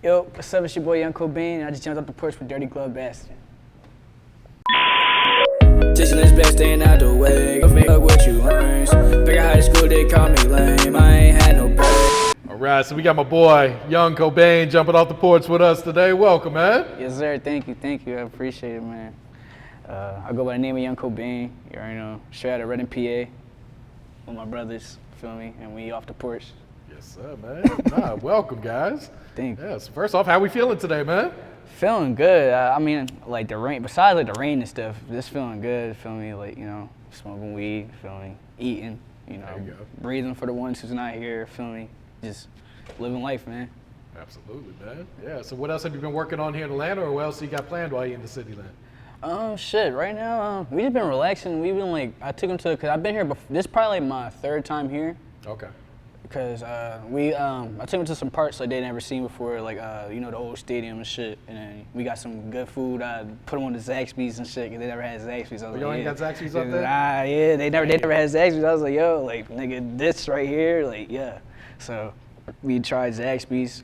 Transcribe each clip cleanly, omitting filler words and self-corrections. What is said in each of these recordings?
Yo, what's up? It's your boy Young Cobain, and I just jumped off the porch with Dirty Glove Bastard. Jason is best staying out the way. Go fuck with you, earns. Back at high school, they call me lame. I ain't had no pay. All right, so we got my boy Young Cobain jumping off the porch with us today. Welcome, man. Yes, sir. Thank you. I appreciate it, man. I go by the name of Young Cobain. You already know. Straight out of Reading, PA, with my brothers. Feel me? And we off the porch. Yes, sir, man. Welcome, guys. Thank you. Yes. First off, how we feeling today, man? Feeling good. I mean, like the rain. Besides like the rain and stuff, just feeling good. Feel me? Like smoking weed. Feel me? Eating. There you go. Breathing for the ones who's not here. Feel me? Just living life, man. Absolutely, man. Yeah. So what else have you been working on here in Atlanta, or what else you got planned while you in the city, then? Shit. Right now, we just been relaxing. We've been I took him to, cause I've been here before. This is probably like my third time here. Okay. Because I took him to some parts like they never seen before, like the old stadium and shit. And then we got some good food. I put them on the Zaxby's and shit, cause they never had Zaxby's. I was You ain't got Zaxby's up there? Yeah, they never had Zaxby's. I was like, yo, like nigga, this right here, like yeah. So we tried Zaxby's.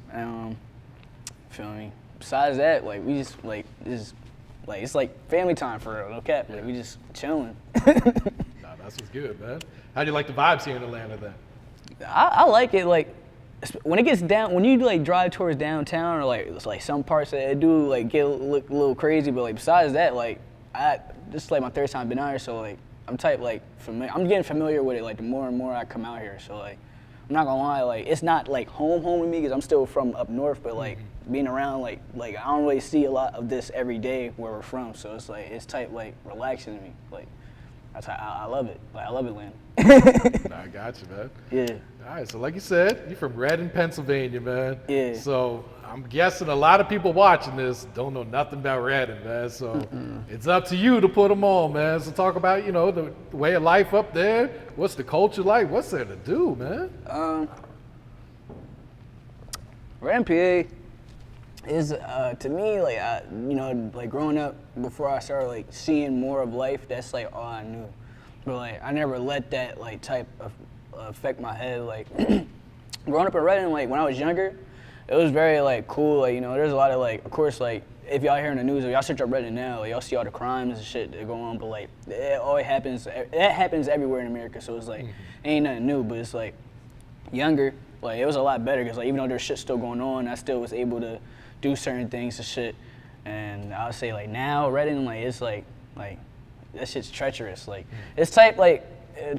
Feel me? Besides that, like we just it's like family time for real, no cap. Like we just chilling. Nah, that's what's good, man. How do you like the vibes here in Atlanta, then? I like it, like when it gets down, when you like drive towards downtown, or like it's like some parts that it do like look a little crazy, but like besides that, like this is like my third time been out here, so like I'm I'm getting familiar with it like the more and more I come out here, so like I'm not gonna lie, like it's not like home with me because I'm still from up north, but like being around like I don't really see a lot of this every day where we're from, so it's like it's type like relaxing to me, like that's how I love it. Like I love Atlanta. Nah, I got you, man. Yeah. All right, so like you said, you're from Reading, Pennsylvania, man. Yeah. So I'm guessing a lot of people watching this don't know nothing about Reading, man. So it's up to you to put them on, man. So talk about, the way of life up there. What's the culture like? What's there to do, man? Reading, PA is to me like growing up before I started like seeing more of life. That's like all I knew. But like I never let that like type of affect my head. Like growing up in Reading, like when I was younger, it was very like cool. Like there's a lot of like, of course, like if y'all hearing the news, or y'all search up Reading now, like, y'all see all the crimes and shit that go on. But like it always happens. That happens everywhere in America. So it's like ain't nothing new. But it's like younger, like it was a lot better because like even though there's shit still going on, I still was able to do certain things and shit. And I would say like now Reading, like it's like that shit's treacherous. Like it's type like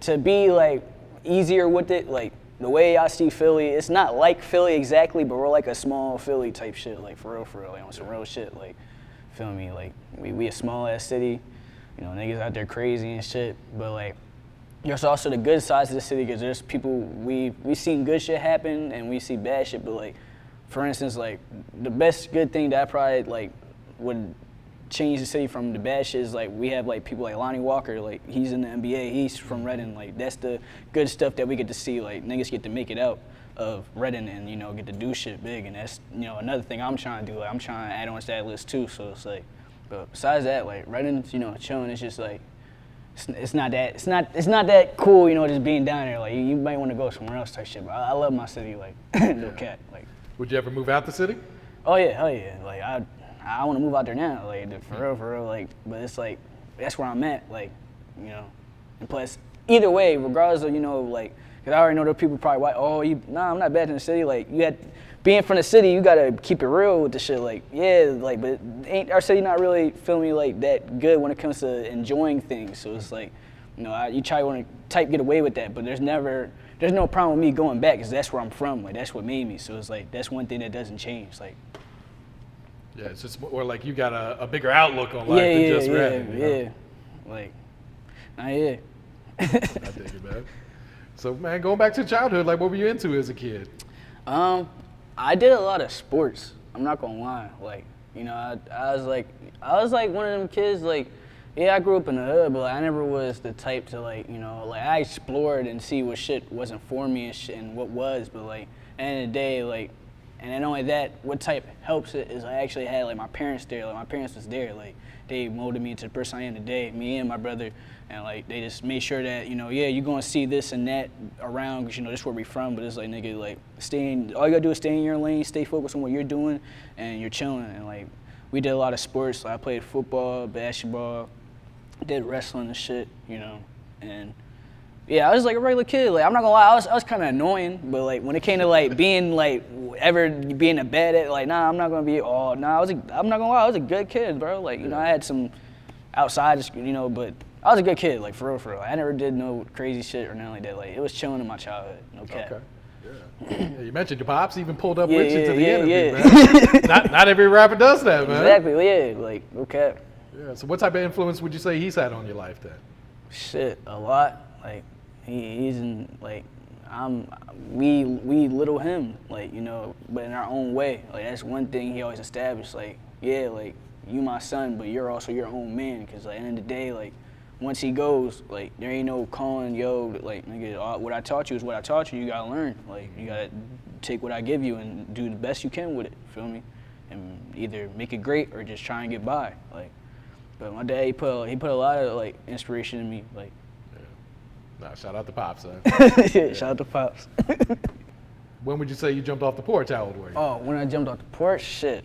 to be like easier with it. Like the way I see Philly, it's not like Philly exactly, but we're like a small Philly type shit. Like for real, like on some real shit. Like feel me? Like we a small ass city. Niggas out there crazy and shit. But like there's also the good sides of the city because there's people we seen good shit happen and we see bad shit. But like for instance, like the best good thing that I probably like would change the city from the bad shit is like we have like people like Lonnie Walker, like he's in the NBA, he's from Reading, like that's the good stuff that we get to see, like niggas get to make it out of Reading and get to do shit big, and that's another thing I'm trying to do, like I'm trying to add on to that list too, so it's like, but besides that, like Reading's chilling, it's just like it's not that cool, just being down there, like you might want to go somewhere else type shit, but I love my city, like no cat, like. Would you ever move out the city? Oh yeah, hell yeah, like I want to move out there now, like for real, like, but it's like that's where I'm at, like, and plus either way, regardless of like, cause I already know there are people probably I'm not bad in the city, like you had being from the city, you gotta keep it real with the shit, like yeah, like but ain't our city not really feel me like that good when it comes to enjoying things, so it's like you try to want to get away with that, but there's no problem with me going back because that's where I'm from, like that's what made me, so it's like that's one thing that doesn't change, like. Yeah, it's just more like you got a bigger outlook on life than just Reading. Yeah, like, yeah. I dig it, man. So, man, going back to childhood, like, what were you into as a kid? I did a lot of sports. I'm not gonna lie. Like, I was like one of them kids. Like, yeah, I grew up in the hood, but like, I never was the type to like, like I explored and see what shit wasn't for me and what was. But like, at the end of the day, like. and not only that, what type helps it is I actually had like my parents there. Like my parents was there. Like they molded me into the person I am today. Me and my brother, and like they just made sure that yeah, you're gonna see this and that around because this where we from. But it's like nigga, like all you gotta do is stay in your lane, stay focused on what you're doing, and you're chilling. And like we did a lot of sports. Like, I played football, basketball, did wrestling and shit, and. Yeah, I was like a regular kid. Like I'm not gonna lie, I was kind of annoying, but like when it came to like being like ever being a bad at like I'm not gonna be I'm not gonna lie, I was a good kid, bro. Like I had some outside, but I was a good kid, like for real. I never did no crazy shit or nothing like that. Like it was chilling in my childhood, no cap. Okay. Yeah. You mentioned your pops even pulled up with you to the interview, man. Not every rapper does that, man. Exactly, yeah, like no cap. Yeah. So what type of influence would you say he's had on your life then? Shit, a lot. Like he's in like we little him, like but in our own way. Like that's one thing he always established. Like like you my son, but you're also your own man. Cause like at the end of the day, like once he goes, like there ain't no calling like nigga. What I taught you is what I taught you. You gotta learn. Like you gotta take what I give you and do the best you can with it. Feel me? And either make it great or just try and get by. Like, but my dad he put a lot of like inspiration in me. Like. Nah, shout out to Pops, son. Shout out to Pops. When would you say you jumped off the porch? How old were you? Oh, when I jumped off the porch, shit.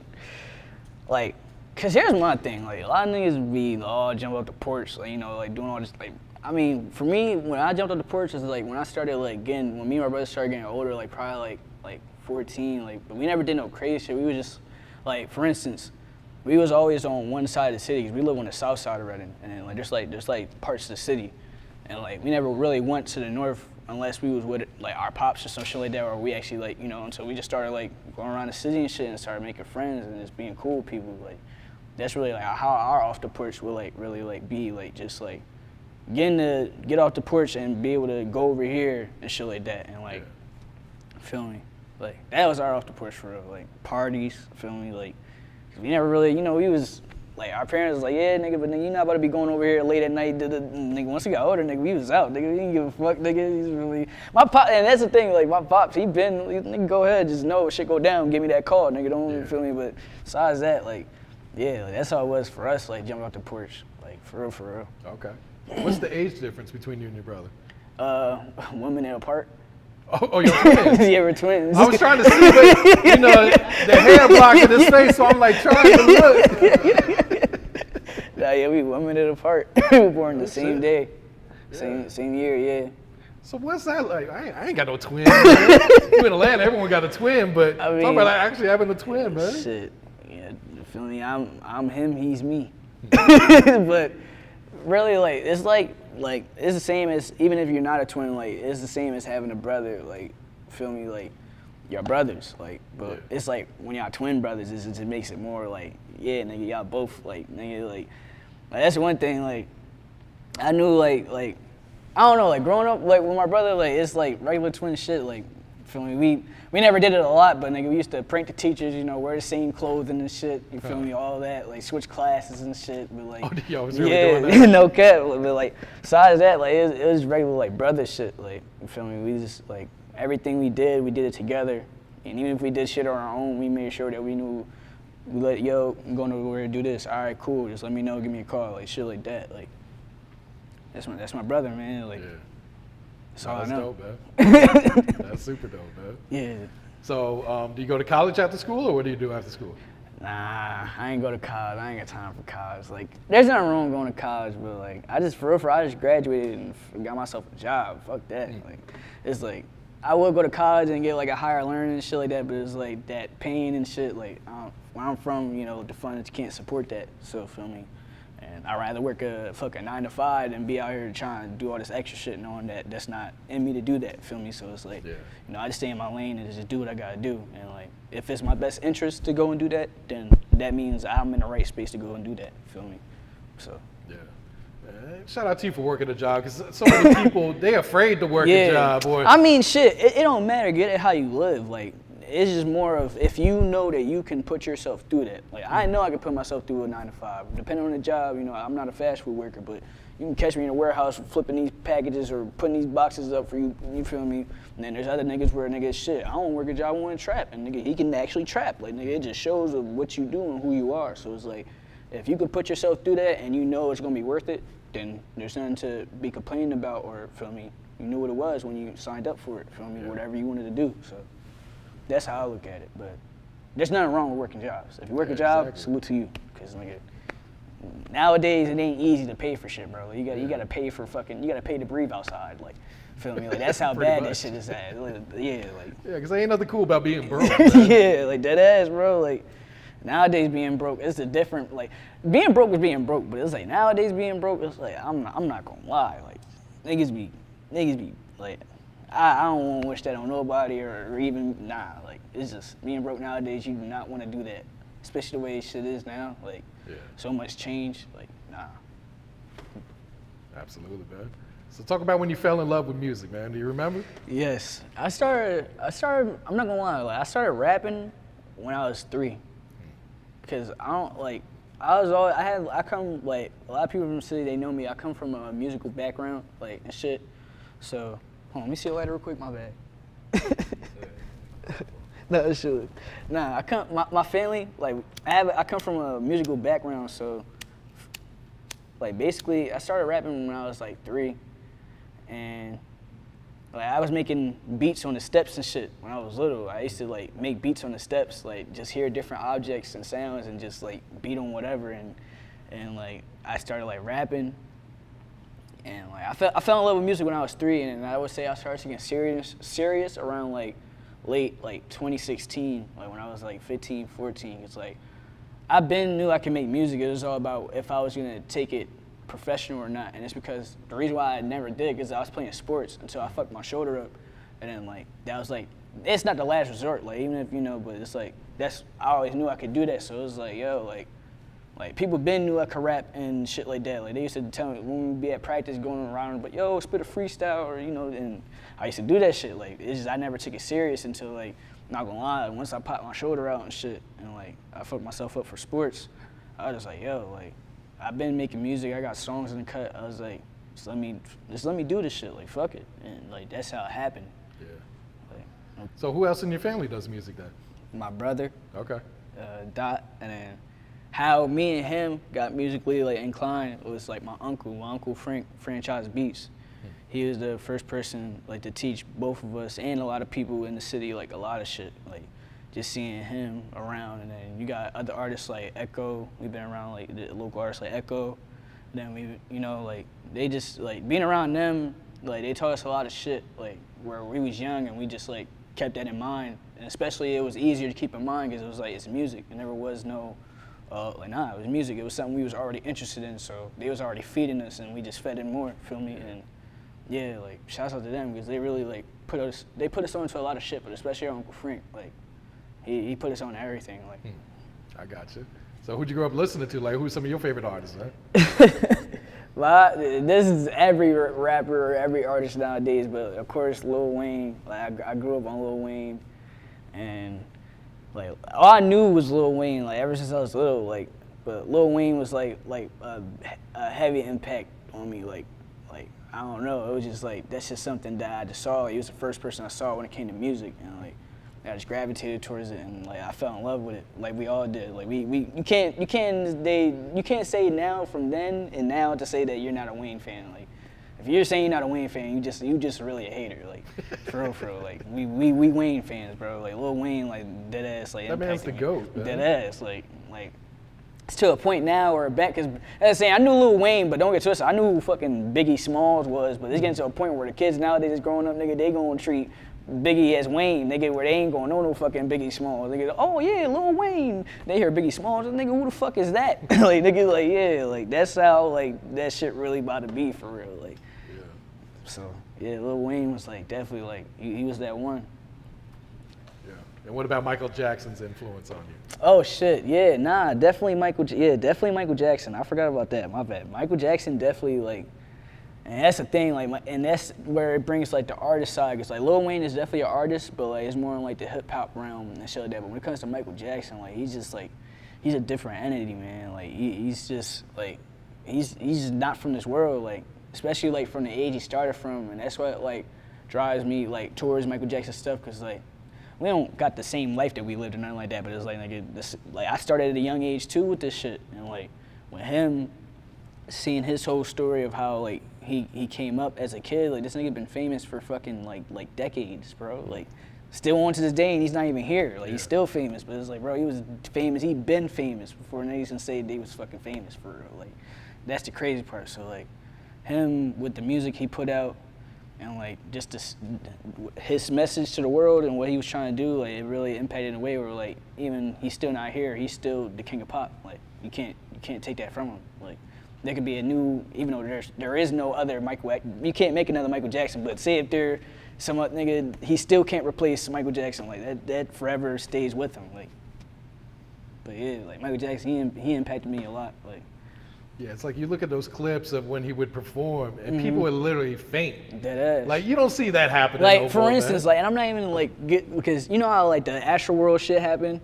Like, cause here's my thing. Like, a lot of niggas be jump off the porch, like like doing all this. Like, I mean, for me, when I jumped off the porch, it's like when I started like when me and my brother started getting older, like probably like 14. Like, but we never did no crazy shit. We was just like, for instance, we was always on one side of the city. Cause we live on the south side of Reading, and then, like there's like parts of the city. And like we never really went to the north unless we was with like our pops or some shit like that, or we actually like and so we just started like going around the city and shit and started making friends and just being cool with people. Like that's really like how our off the porch will like really like be like just like get off the porch and be able to go over here and shit like that and like feel me, like that was our off the porch for real. Like parties, feel me, like 'cause we never really we was. Like, our parents was like, yeah, nigga, but nigga, you not about to be going over here late at night. Nigga, once we got older, nigga, we was out. Nigga, we didn't give a fuck, nigga. He's really... My pop, and that's the thing, like, my pops, nigga, go ahead, just know if shit go down, give me that call, nigga, don't feel me. But besides that, like, yeah, like, that's how it was for us, like, jumping off the porch. Like, for real. Okay. What's the age difference between you and your brother? 1 minute apart. Oh, you're twins? Yeah, we're twins. I was trying to see, but, the hair blocking his face, so I'm like trying to look. Nah, yeah, we 1 minute apart. We were born the same day, same year, yeah. So what's that like? I ain't got no twin. You in Atlanta, everyone got a twin, but talk about like actually having a twin, man. Shit, yeah, you feel me? I'm him, he's me. But really, like it's like it's the same as even if you're not a twin, like it's the same as having a brother, like feel me, like your brothers, like but it's like when y'all twin brothers, it makes it more like nigga, y'all both like nigga like that's one thing like I knew like I don't know, like growing up like with my brother, like it's like regular twin shit, like feel me, we never did it a lot, but nigga we used to prank the teachers, wear the same clothing and shit, you feel me, all that, like switch classes and shit, but like was really doing that? No cap, but like besides that, like it was regular like brother shit, like you feel me, we just like everything we did it together, and even if we did shit on our own, we made sure that we knew we let I'm going over here to do this. All right, cool. Just let me know. Give me a call. Like shit like that. Like that's my brother, man. Like that's all I know. That's dope, man. That's super dope, man. Yeah. So do you go to college after school, or what do you do after school? Nah, I ain't go to college. I ain't got time for college. Like there's nothing wrong going to college, but like I just I just graduated and got myself a job. Fuck that. Like it's like I would go to college and get like a higher learning and shit like that, but it's like that pain and shit. Like where I'm from, the funds can't support that. So feel me, and I'd rather work a fucking 9 to 5 than be out here trying to do all this extra shit, knowing that that's not in me to do that. Feel me? So it's like, I just stay in my lane and just do what I gotta do. And like, if it's my best interest to go and do that, then that means I'm in the right space to go and do that. Feel me? So. Yeah. Shout out to you for working a job, because so many people, they afraid to work a job. Or I mean, shit, it don't matter. Get it how you live. Like, it's just more of if you know that you can put yourself through that. Like I know I can put myself through a 9 to 5. Depending on the job, I'm not a fast food worker, but you can catch me in a warehouse flipping these packages or putting these boxes up for you. You feel me? And then there's other niggas where shit, I don't work a job, I want to trap, and nigga, he can actually trap. Like nigga, it just shows of what you do and who you are. So it's like, if you can put yourself through that and you know it's gonna be worth it, then there's nothing to be complaining about. Or feel me? You knew what it was when you signed up for it. Feel me? Whatever you wanted to do. So that's how I look at it. But there's nothing wrong with working jobs. If you work a job, salute to you, cause nigga. Nowadays it ain't easy to pay for shit, bro. Like, you gotta pay for you gotta pay to breathe outside. Like, feel me? Like that's how bad that shit is at. Like, yeah, cause there ain't nothing cool about being broke. Yeah, like that ass, bro. Like nowadays being broke, it's a different being broke is being broke, but it's like nowadays being broke, it's like I'm not gonna lie, like niggas be like I don't want to wish that on nobody or even like it's just being broke nowadays. You do not want to do that, especially the way shit is now. Like. Yeah. So much change, like, nah. Absolutely, man. So talk about when you fell in love with music, man. Do you remember? Yes. I started, I'm not gonna lie, like, I started rapping when I was 3. Cause I come, like, a lot of people from the city, they know me. I come from a musical background, like, and shit. So, hold on, let me see a lighter real quick, my bad. No, shoot. Nah, my family, like, I come from a musical background, so, like, basically, I started rapping when I was, like, 3, and, like, I was making beats on the steps and shit when I was little. I used to, like, make beats on the steps, like, just hear different objects and sounds and just, like, beat on whatever, and like, I started, like, rapping, and, like, I fell in love with music when I was 3, and I would say I started to get serious around, like, late, like 2016, like when I was like 15, 14. It's like, I knew I could make music. It was all about if I was gonna take it professional or not. And it's because the reason why I never did is I was playing sports until I fucked my shoulder up. And then like, that was like, it's not the last resort, like even if, but it's like, I always knew I could do that. So it was like, yo, like people knew I could rap and shit like that. Like they used to tell me when we'd be at practice going around, but yo, spit a freestyle or, and I used to do that shit. Like, it's just, I never took it serious until, like, not gonna lie, once I popped my shoulder out and shit, and, like, I fucked myself up for sports, I was just like, yo, like, I've been making music, I got songs in the cut, I was like, just let me do this shit, like, fuck it. And, like, that's how it happened. Yeah. Like, so who else in your family does music then? My brother. Okay. Dot, and then how me and him got musically, like, inclined was, like, my uncle Frank, Franchise Beats. He was the first person, like, to teach both of us and a lot of people in the city, like, a lot of shit. Like, just seeing him around. And then you got other artists like Echo. We've been around, like, the local artists like Echo. Then we, like, they just, like, being around them, like, they taught us a lot of shit, like, where we was young and we just, like, kept that in mind. And especially it was easier to keep in mind because it was, like, it's music. There never was no, it was music. It was something we was already interested in. So they was already feeding us and we just fed in more, feel me? And yeah, like, shouts out to them because they really, like, put us on to a lot of shit, but especially our Uncle Frank, like, he put us on everything, like. I got you. So who'd you grow up listening to? Like, who's some of your favorite artists, man? This is every rapper, every artist nowadays, but of course, Lil Wayne. Like, I grew up on Lil Wayne, and, like, all I knew was Lil Wayne, like, ever since I was little, like, but Lil Wayne was, like a heavy impact on me, like, I don't know, it was just like, that's just something that I just saw. He was the first person I saw when it came to music, and like, I just gravitated towards it, and like, I fell in love with it, like we all did. Like you can't say now from then and now to say that you're not a Wayne fan. Like, if you're saying you're not a Wayne fan, you just really a hater, like, for real. Like, we Wayne fans, bro. Like, Lil Wayne, like, dead ass, like, that man's the GOAT, man. Dead ass, like. It's to a point now where because as I say, I knew Lil Wayne, but don't get twisted, I knew who fucking Biggie Smalls was, but it's getting to a point where the kids nowadays is growing up, nigga, they gonna treat Biggie as Wayne, nigga, where they ain't gonna know no fucking Biggie Smalls. They go, oh yeah, Lil Wayne. They hear Biggie Smalls, and nigga, who the fuck is that? Like, nigga, like, yeah, like, that's how, like, that shit really about to be for real, like. Yeah. So, yeah, Lil Wayne was, like, definitely, like, he was that one. And what about Michael Jackson's influence on you? Oh shit, yeah, definitely Michael Jackson. I forgot about that, my bad. Michael Jackson definitely, like, And that's the thing, like, and that's where it brings like the artist side. Cause like Lil Wayne is definitely an artist, but like it's more in like the hip hop realm and shit like that. But when it comes to Michael Jackson, like he's just like, he's a different entity, man. Like he's just like, he's not from this world, like especially like from the age he started from, and that's what like drives me like towards Michael Jackson stuff. Cause like we don't got the same life that we lived or nothing like that. But it's like like I started at a young age too with this shit, and like with him seeing his whole story of how like he came up as a kid, like this nigga been famous for fucking like decades, bro. Like still on to this day, and he's not even here. Like he's still famous, but it's like, bro, he was famous. He been famous before niggas can say they was fucking famous for real. Like that's the crazy part. So like him with the music he put out, and like just his message to the world and what he was trying to do, like it really impacted in a way where like even he's still not here, he's still the king of pop. Like you can't take that from him. Like there could be a new, even though there is no other Michael, you can't make another Michael Jackson, but say if there some other nigga, he still can't replace Michael Jackson. Like that forever stays with him. Like, but yeah, like Michael Jackson, he impacted me a lot. Like, yeah, it's like you look at those clips of when he would perform, and people would literally faint. That ass. Like you don't see that happening. Like no for more, instance, man. like, and I'm not even like because you know how like the Astro World shit happened.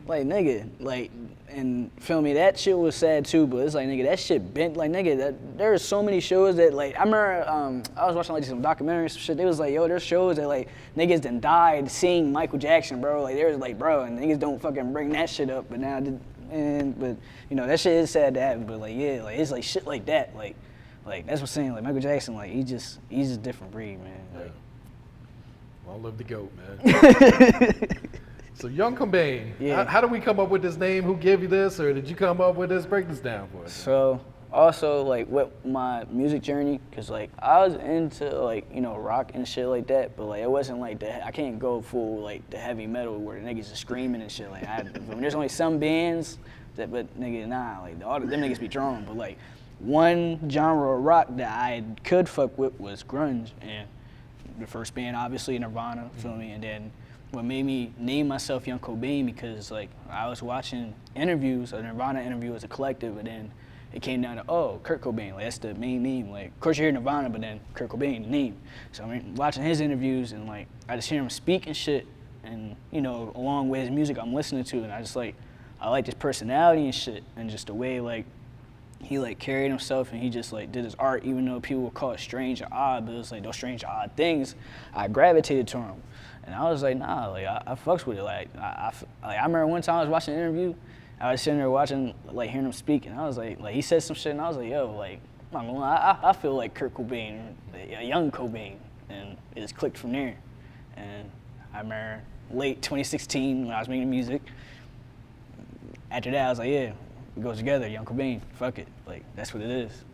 Like nigga, like, and feel me, that shit was sad too. But it's like nigga, that shit bent. Like nigga, there's so many shows that like I remember I was watching like some documentaries, some shit. They was like, yo, there's shows that like niggas done died seeing Michael Jackson, bro. Like there was like, bro, and niggas don't fucking bring that shit up. But now, but you know that shit is sad to happen. But like yeah, like it's like shit like that. Like that's what I'm saying. Like Michael Jackson, like he's a different breed, man. Like, Long live the GOAT, man. So Young Cobain, Yeah. how did we come up with this name? Who gave you this, or did you come up with this? Break this down for us. So also like with my music journey, cause like I was into like rock and shit like that, but like it wasn't like I can't go full like the heavy metal where the niggas are screaming and shit. Like there's only some bands that, but nigga nah, like all them niggas be drawn. But like one genre of rock that I could fuck with was grunge, and the first band obviously Nirvana, feel me, and then what made me name myself Young Cobain because like I was watching interviews, a Nirvana interview as a collective, and then it came down to Kurt Cobain, like that's the main name. Like of course you hear Nirvana, but then Kurt Cobain, the name. So I'm watching his interviews and like I just hear him speak and shit, and along with his music I'm listening to, and I like his personality and shit, and just the way like he like carried himself, and he just like did his art, even though people would call it strange or odd, but it was like those strange or odd things, I gravitated to him. And I was like, nah, like I fucks with it. Like I remember one time I was watching an interview, I was sitting there watching, like hearing him speak, and I was like he said some shit, and I was like, yo, like I'm not gonna lie, I feel like Kurt Cobain, Young Cobain, and it just clicked from there. And I remember late 2016 when I was making music. After that, I was like, yeah, we go together, Young Cobain. Fuck it, like that's what it is.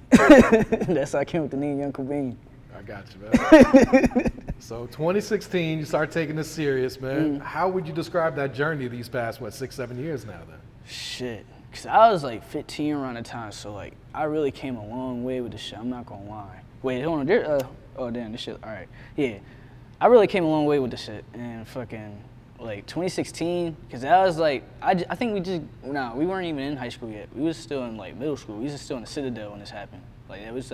That's how I came with the name Young Cobain. I got you, man. So 2016, you start taking this serious, man. How would you describe that journey these past, 6-7 years now then? Shit, cause I was like 15 around the time, so like I really came a long way with this shit, I'm not gonna lie. Wait, hold on, oh damn, this shit, all right. Yeah, I really came a long way with this shit, and fucking like 2016, cause that was like, I think we weren't even in high school yet. We was still in like middle school. We was still in the Citadel when this happened. Like it was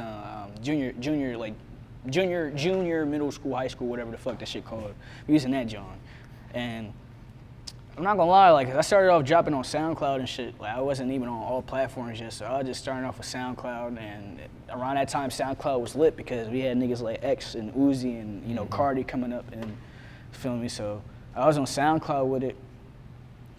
junior middle school, high school, whatever the fuck that shit called. We was in that John. And I'm not gonna lie, like I started off dropping on SoundCloud and shit. Like I wasn't even on all platforms yet, so I was just starting off with SoundCloud, and around that time SoundCloud was lit because we had niggas like X and Uzi and Cardi coming up and feel me. So I was on SoundCloud with it,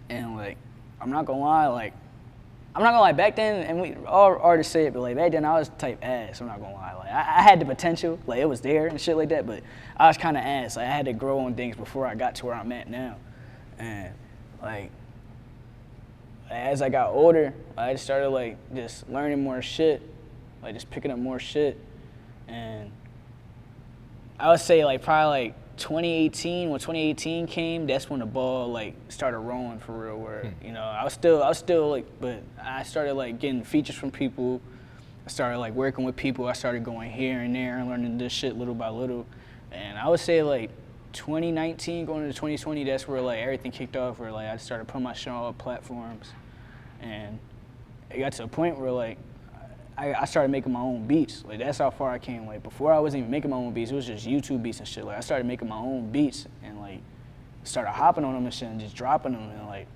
and like I'm not gonna lie, back then, and we all artists say it, but like back then I was type ass, I'm not gonna lie. Like I had the potential, like it was there and shit like that, but I was kinda ass. Like I had to grow on things before I got to where I'm at now. And like as I got older, I just started like just learning more shit, like just picking up more shit. And I would say like probably like 2018, when 2018 came, that's when the ball like started rolling for real. Where I was still like, but I started like getting features from people. I started like working with people. I started going here and there and learning this shit little by little. And I would say like 2019 going into 2020, that's where like everything kicked off. Where like I started putting my shit on all platforms, and it got to a point where like I started making my own beats. Like that's how far I came. Like before I wasn't even making my own beats, it was just YouTube beats and shit. Like I started making my own beats and like started hopping on them and shit and just dropping them. And like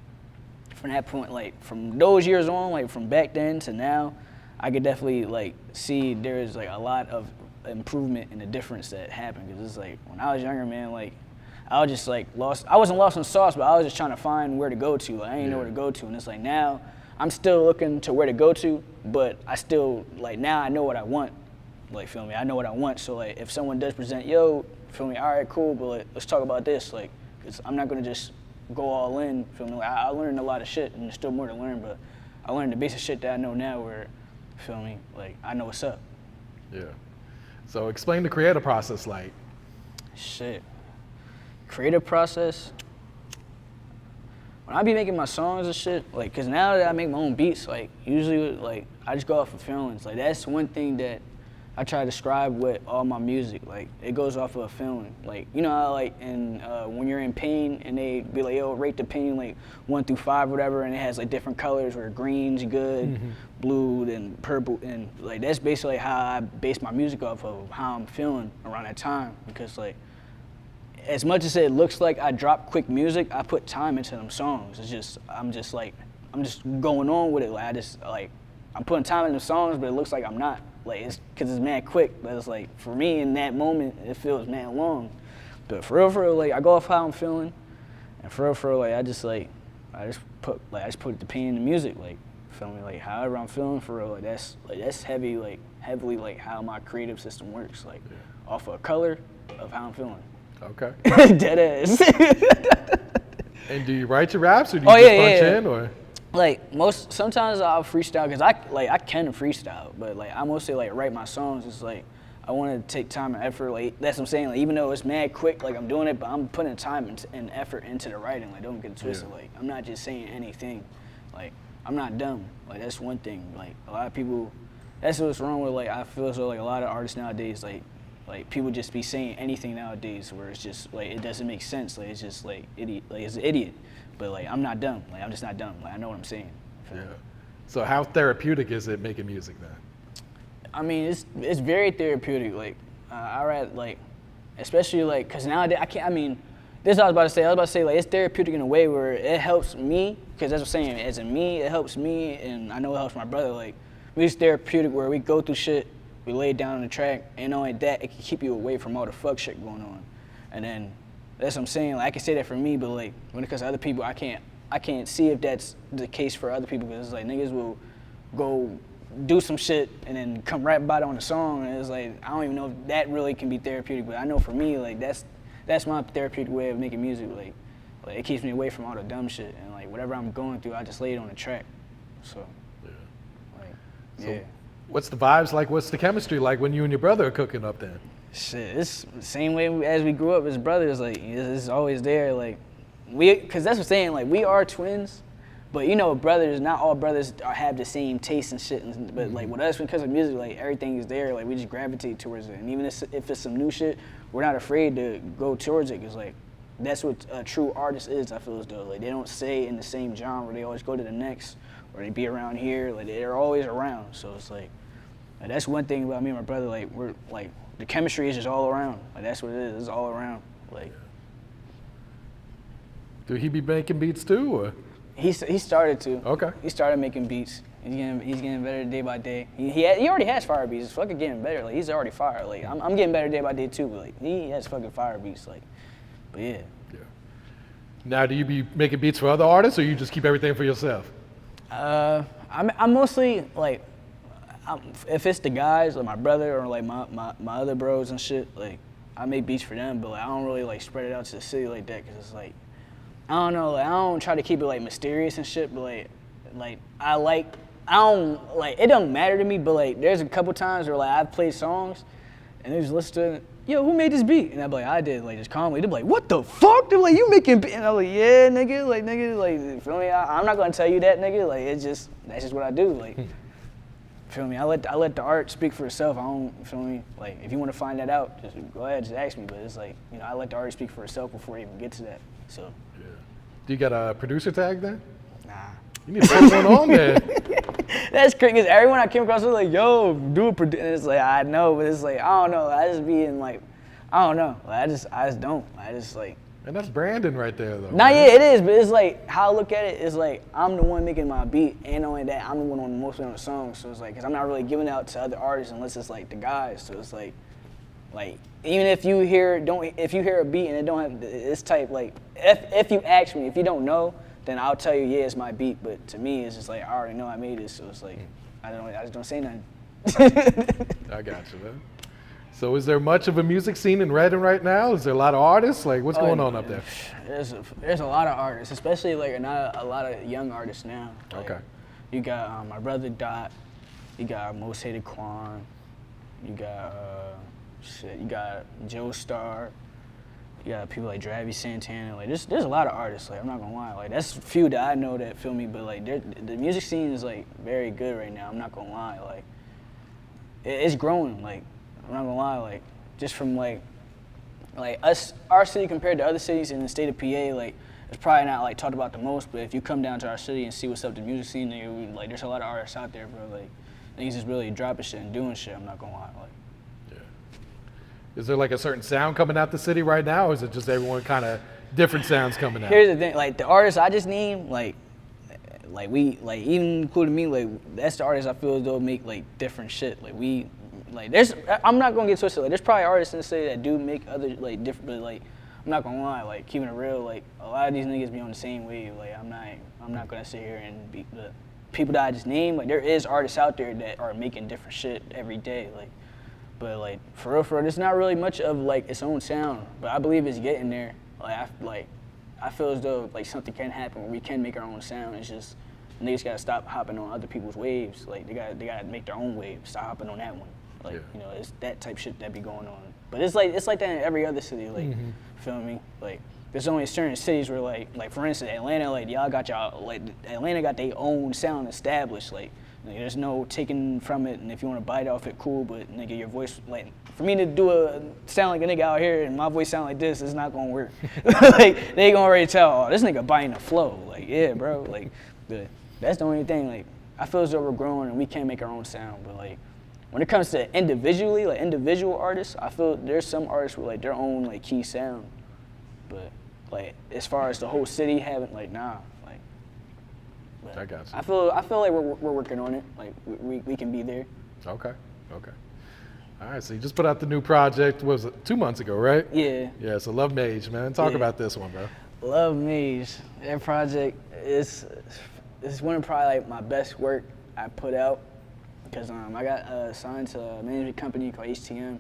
from that point, like from those years on, like from back then to now, I could definitely like see there's like a lot of improvement and the difference that happened. Cause it's like when I was younger, man, like I was just like lost. I wasn't lost in sauce, but I was just trying to find where to go to. Like I didn't know where to go to. And it's like now I'm still looking to where to go to, but I still like now I know what I want. Like feel me? I know what I want. So like if someone does present, yo, feel me? All right, cool, but like, let's talk about this. Like, cause I'm not gonna just go all in. Feel me? Like, I learned a lot of shit, and there's still more to learn. But I learned the basic shit that I know now. Where, feel me? Like I know what's up. Yeah. So explain the creative process, like. Shit. Creative process. When I be making my songs and shit, like, cause now that I make my own beats, like, usually, like, I just go off of feelings. Like, that's one thing that I try to describe with all my music. Like, it goes off of a feeling. Like, you know how, like, when you're in pain and they be like, yo, rate the pain, like, 1 through 5 or whatever, and it has, like, different colors where green's good, blue, and purple, and, like, that's basically how I base my music off of, how I'm feeling around that time. Because, like, as much as it looks like I drop quick music, I put time into them songs. It's just, I'm just going on with it. Like, I'm putting time in the songs, but it looks like I'm not. Like, it's because it's mad quick, but it's like, for me in that moment, it feels mad long. But for real, like, I go off how I'm feeling, and for real, like, I just put the pain in the music, like, feel me? Like, however I'm feeling, for real, like, that's heavily, like, how my creative system works, like, off of color of how I'm feeling. Okay. Dead ass. And do you write your raps or do you punch in or? Like sometimes I'll freestyle because I can freestyle, but like I mostly like write my songs. It's like I want to take time and effort. Like that's what I'm saying. Like even though it's mad quick, like I'm doing it, but I'm putting time and effort into the writing. Like don't get it twisted. Like I'm not just saying anything. Like I'm not dumb. Like that's one thing. Like a lot of people, that's what's wrong with like I feel so like a lot of artists nowadays like people just be saying anything nowadays where it's just like it doesn't make sense. Like it's just like idiot. Like it's an idiot. But like I'm not dumb. Like I'm just not dumb. Like I know what I'm saying. Yeah. So how therapeutic is it making music then? I mean it's very therapeutic. Like I read like especially like because nowadays I can't. I mean this is what I was about to say. I was about to say like it's therapeutic in a way where it helps me because that's what I'm saying. As in me, it helps me and I know it helps my brother. Like it's therapeutic where we go through shit. We lay it down on the track, and not only that, it can keep you away from all the fuck shit going on. And then, that's what I'm saying, like, I can say that for me, but like, when it comes to other people, I can't see if that's the case for other people, because it's like, niggas will go do some shit, and then come right about it on the song, and it's like, I don't even know if that really can be therapeutic, but I know for me, like, that's my therapeutic way of making music, like it keeps me away from all the dumb shit, and like, whatever I'm going through, I just lay it on the track, so, yeah. What's the vibes like? What's the chemistry like when you and your brother are cooking up then? Shit, it's the same way as we grew up as brothers. Like, it's always there. Like, cause that's what I'm saying. Like, we are twins, but you know, brothers. Not all brothers have the same taste and shit. But like with us, because of music, like everything is there. Like we just gravitate towards it. And even if it's some new shit, we're not afraid to go towards it. Cause like that's what a true artist is. I feel as though like they don't stay in the same genre. They always go to the next. Or they be around here, like they're always around. So it's like that's one thing about me and my brother. Like we're like the chemistry is just all around. Like that's what it is. It's all around. Like. Do he be making beats too, or? He started to. Okay. He started making beats. He's getting better day by day. He already has fire beats. It's fucking getting better. Like he's already fire. Like I'm getting better day by day too. But like he has fucking fire beats. Like, but yeah. Yeah. Now, do you be making beats for other artists, or you just keep everything for yourself? I'm mostly like, if it's the guys like my brother or like my other bros and shit, like I make beats for them, but like I don't really like spread it out to the city like that, cause it's like I don't know, like I don't try to keep it like mysterious and shit, but like it don't matter to me, but like there's a couple times where like I've played songs and they just listen to it. Yo, who made this beat? And I'm like, I did, like, just calmly. They're like, what the fuck? They're like, you making beat? And I'm like, yeah, nigga, like, feel me? I'm not gonna tell you that, nigga. Like, that's just what I do. Like, feel me? I let the art speak for itself. I don't, feel me? Like, if you want to find that out, just go ahead, just ask me. But it's like, you know, I let the art speak for itself before I even get to that. So. Yeah. Do you got a producer tag then? Nah. You need to put one on there. That's crazy. Cause everyone I came across was like, "Yo, do it." And it's like I know, but it's like I don't know. I just be in like, I don't know. Like, I just don't. I just like. And that's branding right there, though. Nah, yeah, it is, but it's like how I look at it is like I'm the one making my beat, and not only that, I'm the one on mostly on the song. So it's like, cause I'm not really giving it out to other artists unless it's like the guys. So it's like even if you hear a beat and it don't have this type, like if you ask me, if you don't know, then I'll tell you, yeah, it's my beat. But to me, it's just like I already know I made it, so it's like I just don't say nothing. I got you, man. So is there much of a music scene in Reading right now? Is there a lot of artists? Like, what's going on up there? There's a lot of artists, especially like not a lot of young artists now. Like, Okay. You got my brother Dot. You got Most Hated Quan. You got you got Joe Star. You got people like Dravie Santana. Like there's a lot of artists. Like I'm not gonna lie. Like that's a few that I know that feel me. But like the music scene is like very good right now. I'm not gonna lie. Like it's growing. Like I'm not gonna lie. Like just from like our city compared to other cities in the state of PA. Like it's probably not like talked about the most. But if you come down to our city and see what's up the music scene, like there's a lot of artists out there, bro. Like niggas just really dropping shit and doing shit. I'm not gonna lie. Like. Is there like a certain sound coming out the city right now, or is it just everyone kind of different sounds coming out? Here's the thing, like the artists I just named, like even including me, like that's the artists I feel as though make like different shit. I'm not gonna get twisted. Like there's probably artists in the city that do make other like different, but like I'm not gonna lie, like keeping it real, like a lot of these niggas be on the same wave. Like I'm not gonna sit here and be the people that I just named. Like there is artists out there that are making different shit every day, like. But like for real, there's not really much of like its own sound. But I believe it's getting there. I feel as though like something can happen where we can make our own sound. It's just niggas gotta stop hopping on other people's waves. Like they gotta make their own wave. Stop hopping on that one. Like you know, it's that type shit that be going on. But it's like that in every other city. Like feel me? Like there's only certain cities where like for instance Atlanta, like Atlanta got their own sound established. Like there's no taking from it, and if you want to bite off it, cool. But nigga, your voice, like, for me to sound like a nigga out here and my voice sound like this, it's not gonna work. Like they gonna already tell, oh, this nigga biting the flow. Like, yeah, bro. Like, that's the only thing. Like, I feel as though we're growing and we can't make our own sound. But like, when it comes to individually, like individual artists, I feel there's some artists with like their own like key sound. But like, as far as the whole city having, like, nah. I got you. I feel like we're working on it. Like we can be there. Okay. All right, so you just put out the new project, what was it, 2 months ago, right? Yeah. Yeah, so Luv Mage, man. Talk about this one, bro. Luv Mage. That project is one of probably like my best work I put out because I got signed to a management company called HTM,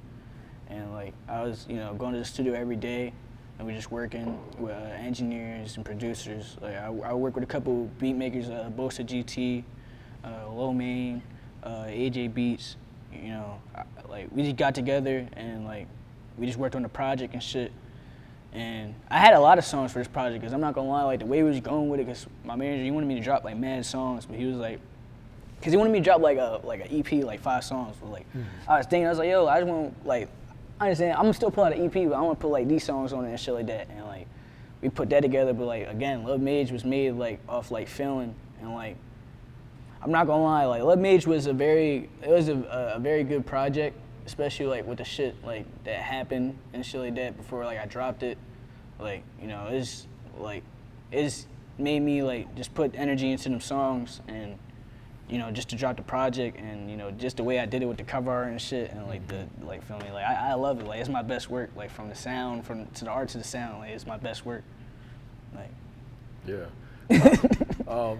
and like I was going to the studio every day. And we're just working with engineers and producers. Like I work with a couple beat makers, Bosa GT, Lil Wayne, AJ Beats. Like we just got together and like we just worked on the project and shit. And I had a lot of songs for this project because I'm not gonna lie, like the way we was going with it, because my manager, he wanted me to drop like mad songs, but he was like, because he wanted me to drop like an EP, like 5 songs. But like I was thinking, I was like, yo, I just want like. I understand. I'm still putting out an EP, but I want to put like these songs on it and shit like that. And like, we put that together. But like again, Luv Mage was made like off like feeling, and like, I'm not gonna lie, like Luv Mage was a very good project, especially like with the shit like that happened and shit like that before like I dropped it. Like it's made me like just put energy into them songs and. Just to drop the project and, just the way I did it with the cover art and shit and feel me? Like, I love it. Like, it's my best work. Like, from the sound, to the art to the sound, like, it's my best work. Like. Yeah.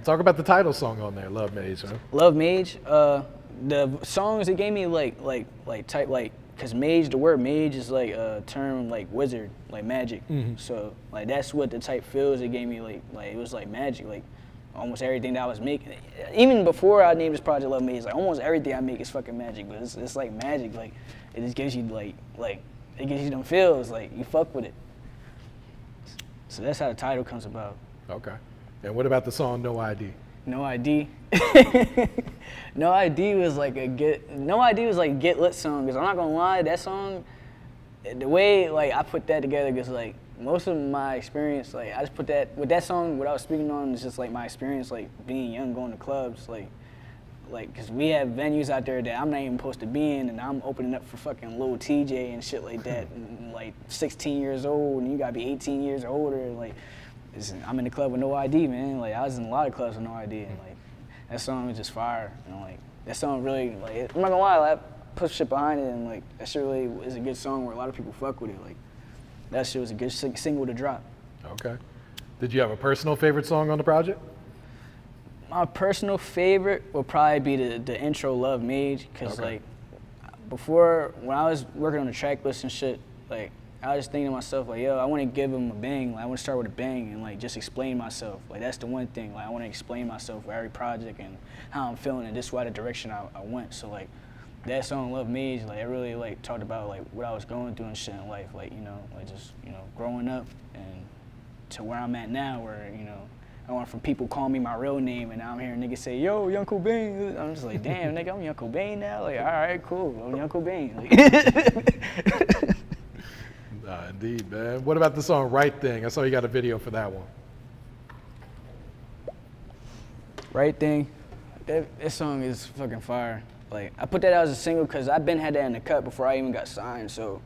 Talk about the title song on there, Luv Mage, huh? Luv Mage, the songs it gave me because mage, the word mage is like a term like wizard, like magic. So, like, that's what the type feels it gave me, like it was like magic, like. Almost everything that I was making, even before I named this project Luv Mage, like almost everything I make is fucking magic. But it's like magic, like it just gives you like it gives you them feels, like you fuck with it. So that's how the title comes about. Okay. And what about the song No ID? No ID. No ID was like Get Lit song. Cause I'm not gonna lie, that song, the way like I put that together, cause like. Most of my experience, like I just put that with that song. What I was speaking on is just like my experience, like being young, going to clubs. Like like, cause we have venues out there that I'm not even supposed to be in, and I'm opening up for fucking Lil TJ and shit like that, and, like 16 years old, and you gotta be 18 years older, and like, I'm in the club with no ID, man. Like, I was in a lot of clubs with no ID, and like, that song was just fire, and like, that song really, like, I'm not gonna lie, like, I put shit behind it, and like, that shit really is a good song where a lot of people fuck with it. Like, that shit was a good single to drop. Okay. Did you have a personal favorite song on the project? My personal favorite would probably be the intro Luv Mage, cause like before, when I was working on the track list and shit, like I was thinking to myself like, yo, I want to give him a bang, like I want to start with a bang and like just explain myself. Like that's the one thing, like I want to explain myself for every project and how I'm feeling and this is why the direction I went. So like that song Luv Mage, like it really like talked about like what I was going through and shit in life, like like just growing up and to where I'm at now, where I went from people calling me my real name, and now I'm hearing niggas say, yo, Young Cobain. I'm just like, damn, nigga, I'm Young Cobain now? Like, all right, cool, I'm Young Cobain. Like, Nah, indeed, man. What about the song Right Thing? I saw you got a video for that one. Right Thing, that song is fucking fire. Like, I put that out as a single because I've been had that in the cut before I even got signed, so.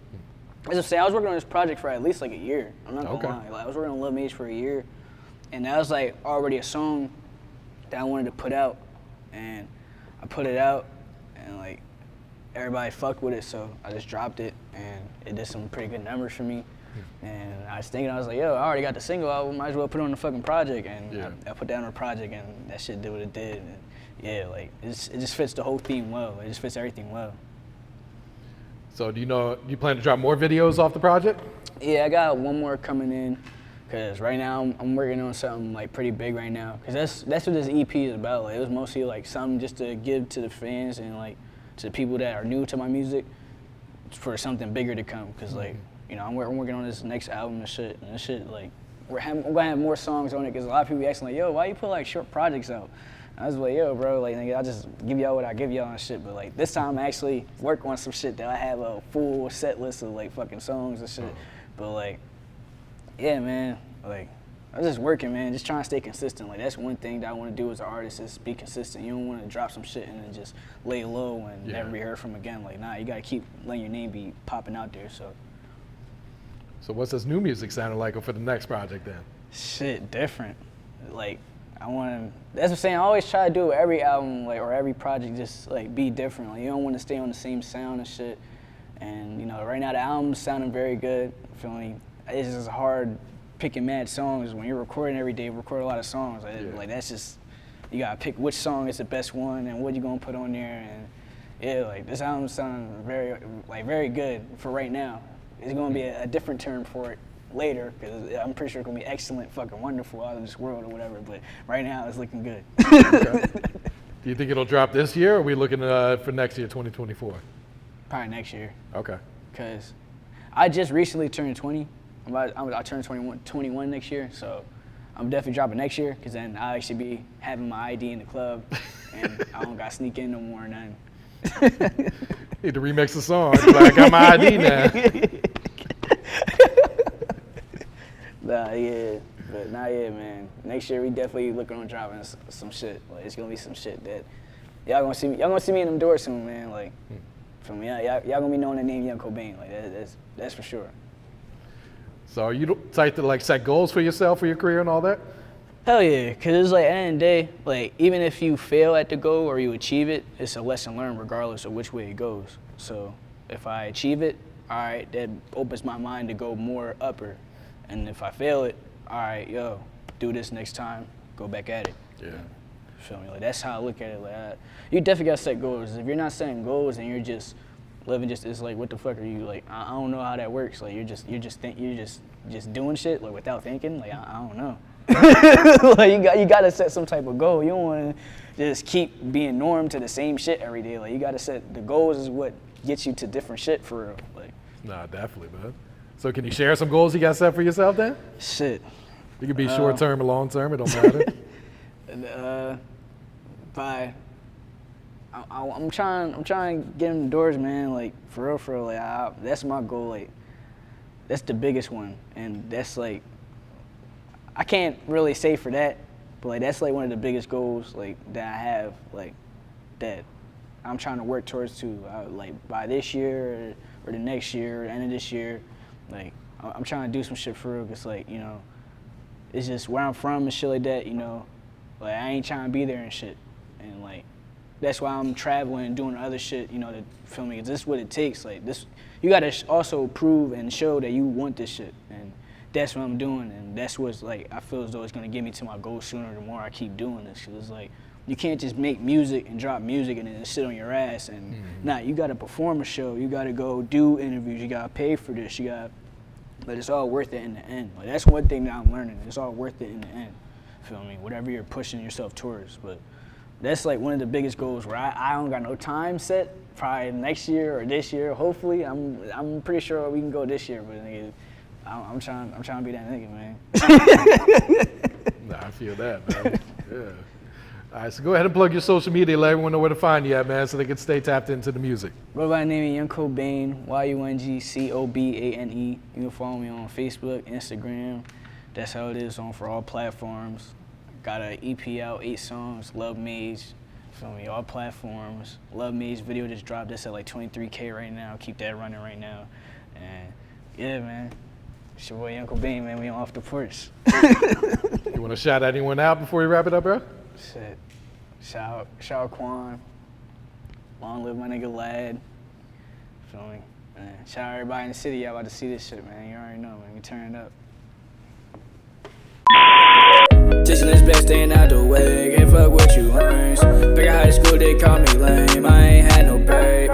As I say, I was working on this project for at least like a year. I'm not gonna lie. Like, I was working on Luv Mage for a year. And that was like already a song that I wanted to put out, and I put it out, and like everybody fucked with it, so I just dropped it, and it did some pretty good numbers for me. And I was thinking, I was like, yo, I already got the single out, might as well put it on the fucking project, and I put that on the project, and that shit did what it did. And yeah, like it just fits the whole theme well. It just fits everything well. So do you plan to drop more videos off the project? Yeah, I got one more coming in. Cause right now I'm working on something like pretty big right now. Cause that's what this EP is about. Like, it was mostly like something just to give to the fans and like to the people that are new to my music for something bigger to come. Cause like I'm working on this next album and shit. And this shit like I'm gonna have more songs on it. Cause a lot of people be asking like, yo, why you put like short projects out? And I was like, yo, bro, like nigga, I just give y'all what I give y'all and shit. But like this time I actually work on some shit that I have a full set list of like fucking songs and shit. But like. Yeah, man, like, I'm just working, man, just trying to stay consistent. Like, that's one thing that I want to do as an artist is be consistent. You don't want to drop some shit and then just lay low and never be heard from again. Like, nah, you got to keep letting your name be popping out there, so. So what's this new music sounding like for the next project then? Shit, different. Like, that's what I'm saying, I always try to do every album, like, or every project just, like, be different. Like, you don't want to stay on the same sound and shit. And, right now the album's sounding very good, feel me? It's just hard picking mad songs when you're recording every day. Record a lot of songs. Like that's just you gotta pick which song is the best one and what you gonna put on there. And yeah, like this album sounds very good for right now. It's gonna be a different term for it later because I'm pretty sure it's gonna be excellent, fucking wonderful, out of this world or whatever. But right now it's looking good. Do you think it'll drop this year, or are we looking for next year, 2024? Probably next year. Okay. Cause I just recently turned 20. I turn 21 next year, so I'm definitely dropping next year, because then I'll actually be having my ID in the club, and I don't got to sneak in no more or nothing. Need to remix the song. Like, I got my ID now. Nah, yeah, man. Next year we definitely looking on dropping some shit. Like, it's gonna be some shit that y'all gonna see me. Y'all gonna see me in them doors soon, man. Like, from y'all gonna be knowing the name Young Cobain. Like that's for sure. So are you type to like set goals for yourself for your career and all that? Hell yeah, cause it's like at the end of the day, like even if you fail at the goal or you achieve it, it's a lesson learned regardless of which way it goes. So if I achieve it, all right, that opens my mind to go more upper. And if I fail it, all right, yo, do this next time, go back at it. Yeah. Feel me? Like that's how I look at it. Like you definitely gotta set goals. If you're not setting goals and you're just living it's like, what the fuck are you, like, I don't know how that works. Like, you're just doing shit, like, without thinking. Like, I don't know. Like, you gotta set some type of goal. You don't want to just keep being norm to the same shit every day. Like, you gotta set, the goals is what gets you to different shit for real. Like, nah, definitely, man. So can you share some goals you got set for yourself then? Shit. It could be short term or long term, it don't matter. I'm trying to get in the doors, man. Like for real. Like that's my goal. Like that's the biggest one, and that's like I can't really say for that, but like that's like one of the biggest goals like that I have. Like that I'm trying to work towards too. Like by this year or the next year, or the end of this year, like I'm trying to do some shit for real. Cause like, you know, it's just where I'm from and shit like that, you know. Like I ain't trying to be there and shit. And like, that's why I'm traveling and doing other shit, you know, to feel me. 'Cause this is what it takes. Like this, you gotta also prove and show that you want this shit. And that's what I'm doing. And that's what's like, I feel as though it's gonna get me to my goal sooner the more I keep doing this. 'Cause it's like, you can't just make music and drop music and then sit on your ass and you gotta perform a show. You gotta go do interviews. You gotta pay for this. But it's all worth it in the end. Like that's one thing that I'm learning. It's all worth it in the end. Feel me? Whatever you're pushing yourself towards. But that's like one of the biggest goals where I don't got no time set. Probably next year or this year. Hopefully, I'm pretty sure we can go this year. But nigga, I'm trying to be that nigga, man. Nah, I feel that, man. Yeah. All right, so go ahead and plug your social media. Let everyone know where to find you at, man, so they can stay tapped into the music. Go by the name of Young Cobain, YUNGCOBANE. You can follow me on Facebook, Instagram. That's how it is on for all platforms. Got an EP out, 8 songs, Luv Mage. Feel me, all platforms. Luv Mage video just dropped. That's at like 23K right now. Keep that running right now. And yeah, man. It's your boy Young Cobain, man. We on Off the Porch. You want to shout anyone out before you wrap it up, bro? Shit. Shout out Quan. Long live my nigga Lad. Feel me? Man. Shout out everybody in the city. Y'all about to see this shit, man. You already know, man. We turn it up. Chasing this best, staying out the way. Can't fuck with